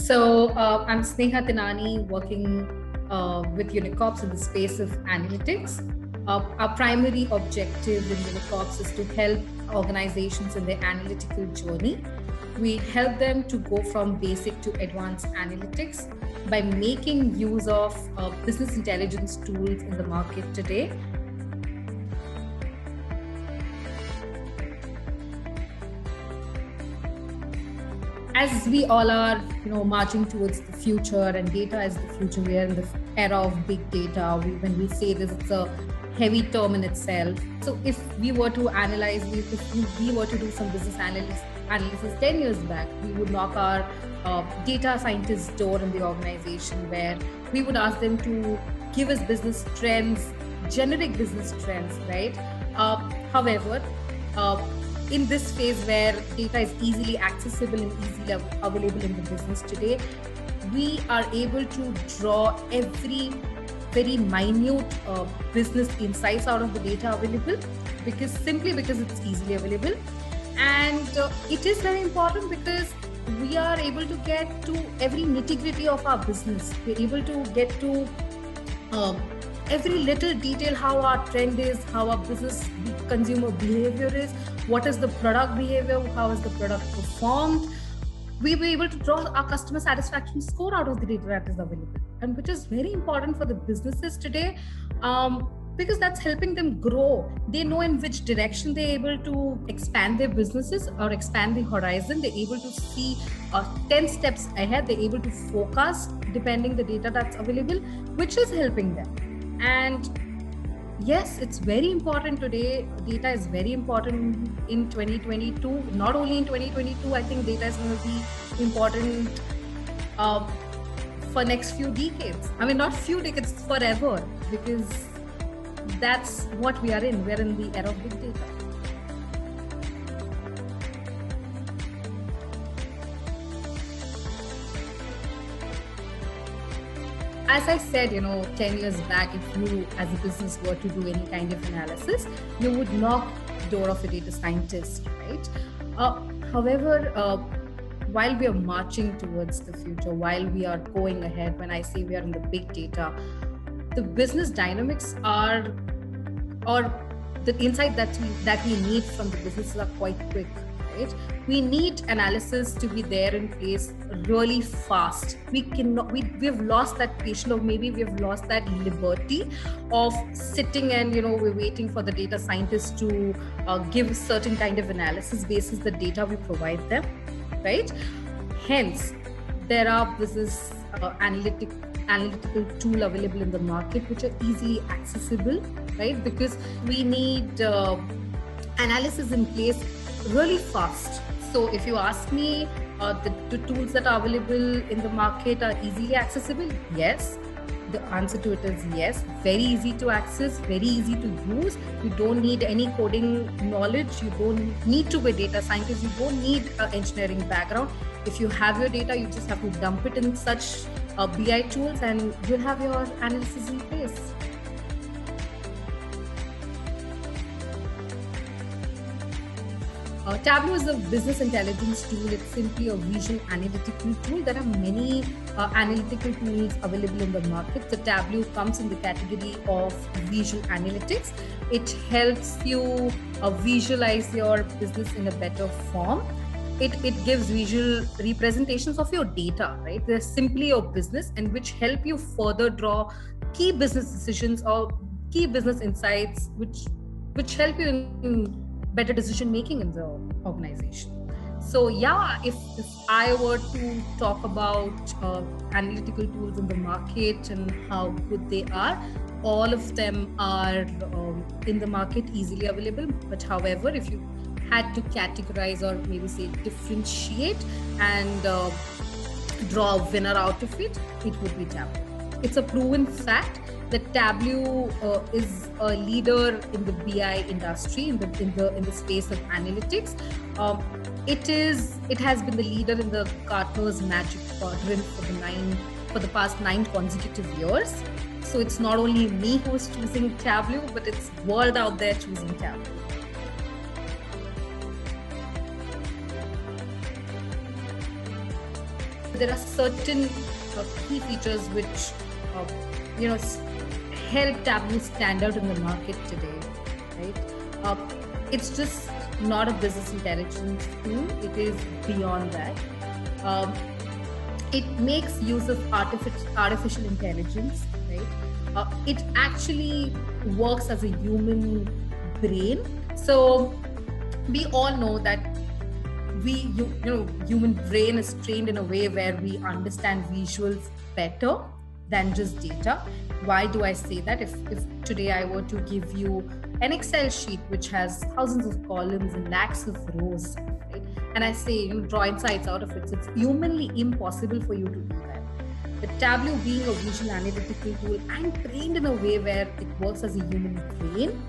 I'm Sneha Tinani, working with Unicorps in the space of analytics. Our primary objective in Unicorps is to help organizations in their analytical journey. We help them to go from basic to advanced analytics by making use of business intelligence tools in the market today. As we all are, marching towards the future, and data is the future. We are in the era of big data. When we say this, it's a heavy term in itself. So if we were to analyze, if we were to do some business analysis 10 years back, we would knock our data scientist's door in the organization, where we would ask them to give us business trends, generic business trends, right? However, in this phase where data is easily accessible and easily available in the business today, we are able to draw every very minute business insights out of the data available, because it's easily available. And it is very important because we are able to get to every nitty-gritty of our business. We're able to get to every little detail, how our trend is, how our business consumer behavior is, what is the product behavior, how is the product performed. We were able to draw our customer satisfaction score out of the data that is available, and which is very important for the businesses today, because that's helping them grow. They know in which direction they're able to expand their businesses or expand the horizon. They're able to see 10 steps ahead. They're able to forecast depending the data that's available, which is helping them. And yes, it's very important today. Data is very important in 2022. Not only in 2022, I think data is going to be important for next few decades. I mean, not few decades, forever, because that's what we are in. We're in the era of big data. As I said, 10 years back, if you as a business were to do any kind of analysis, you would knock the door of a data scientist, right? However, while we are marching towards the future, while we are going ahead, when I say we are in the big data, the business dynamics are, or the insight that we need from the businesses are quite quick. Right? We need analysis to be there in place really fast. We've lost that patience, or maybe we've lost that liberty of sitting and we're waiting for the data scientists to give certain kind of analysis basis the data we provide them, right? Hence, there are business analytical tool available in the market which are easily accessible, right? Because we need analysis in place really fast. So if you ask me, the tools that are available in the market are easily accessible? Yes. The answer to it is yes. Very easy to access, very easy to use. You don't need any coding knowledge. You don't need to be a data scientist. You don't need an engineering background. If you have your data, you just have to dump it in such BI tools and you'll have your analysis in place. Tableau is a business intelligence tool. It's simply a visual analytical tool. There are many analytical tools available in the market. So Tableau comes in the category of visual analytics. It helps you visualize your business in a better form. It gives visual representations of your data, right? They're simply your business, and which help you further draw key business decisions or key business insights, which help you in better decision making in the organization. So yeah, if I were to talk about analytical tools in the market and how good they are, all of them are in the market, easily available. But however, if you had to categorize or maybe say differentiate and draw a winner out of it, it would be Tableau. It's a proven fact that Tableau is a leader in the BI industry, in the space of analytics. It has been the leader in the Gartner's Magic Quadrant for the past 9 consecutive years. So it's not only me who's choosing Tableau, but it's world out there choosing Tableau. There are certain key features which help Tableau stand out in the market today, right? It's just not a business intelligence tool. It is beyond that. It makes use of artificial intelligence, right? It actually works as a human brain. So we all know that human brain is trained in a way where we understand visuals better than just data. Why do I say that? If today I were to give you an Excel sheet which has thousands of columns and lakhs of rows, right? And I say, draw insights out of it. So it's humanly impossible for you to do that. The Tableau being a visual analytical tool and trained in a way where it works as a human brain,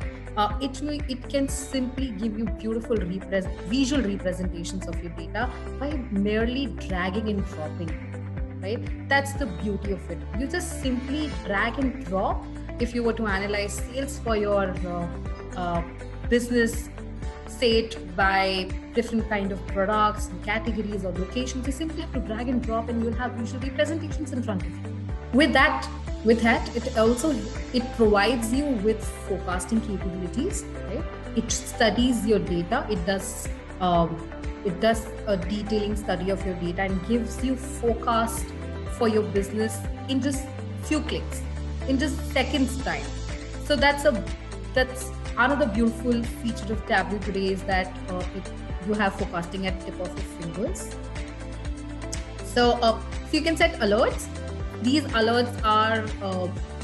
it can simply give you beautiful visual representations of your data by merely dragging and dropping, right? That's the beauty of it. You just simply drag and drop. If you were to analyze sales for your business, say it by different kind of products, categories or locations, you simply have to drag and drop and you'll have visual representations in front of you. With that, it provides you with forecasting capabilities, right? It studies your data. It does a detailing study of your data and gives you forecast for your business in just few clicks, in just seconds time. So that's another beautiful feature of Tableau today, is that you have forecasting at the tip of your fingers. So you can set alerts. These alerts are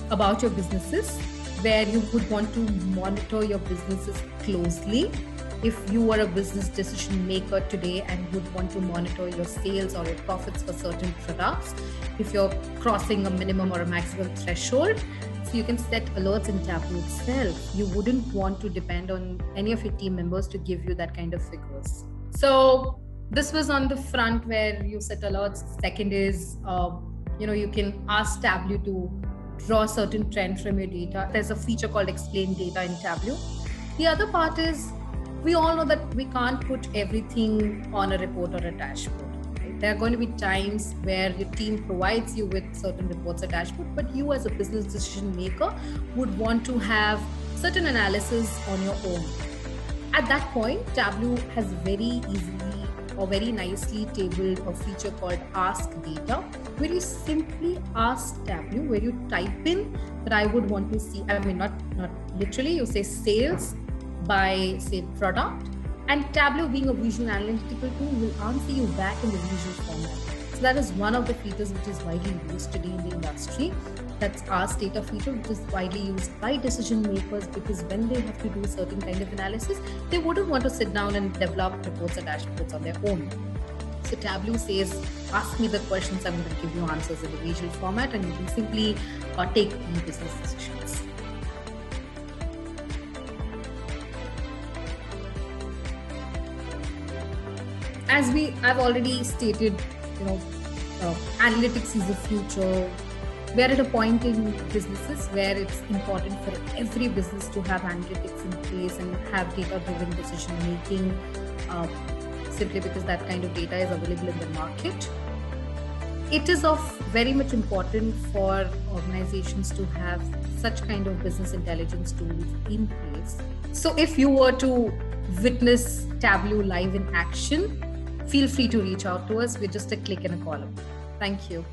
about your businesses, where you would want to monitor your businesses closely. If you were a business decision maker today and would want to monitor your sales or your profits for certain products, if you're crossing a minimum or a maximum threshold, so you can set alerts in Tableau itself. You wouldn't want to depend on any of your team members to give you that kind of figures. So this was on the front where you set alerts. Second is, you can ask Tableau to draw a certain trend from your data. There's a feature called explain data in Tableau. The other part is, we all know that we can't put everything on a report or a dashboard. Right? There are going to be times where your team provides you with certain reports or dashboard, but you as a business decision maker would want to have certain analysis on your own. At that point, Tableau has very easily or very nicely tabled a feature called Ask Data, where you simply ask Tableau, where you type in that I would want to see, not literally, you say sales by, say, product, and Tableau being a visual analytical tool will answer you back in the visual format. So that is one of the features which is widely used today in the industry. That's Ask Data feature, which is widely used by decision makers, because when they have to do certain kind of analysis, they wouldn't want to sit down and develop reports or dashboards on their own. So Tableau says, ask me the questions, I'm going to give you answers in the visual format, and you can simply take the business decisions. As I've already stated, analytics is the future. We're at a point in businesses where it's important for every business to have analytics in place and have data-driven decision making, simply because that kind of data is available in the market. It is of very much important for organizations to have such kind of business intelligence tools in place. So if you were to witness Tableau live in action, feel free to reach out to us. We're just a click and a column. Thank you.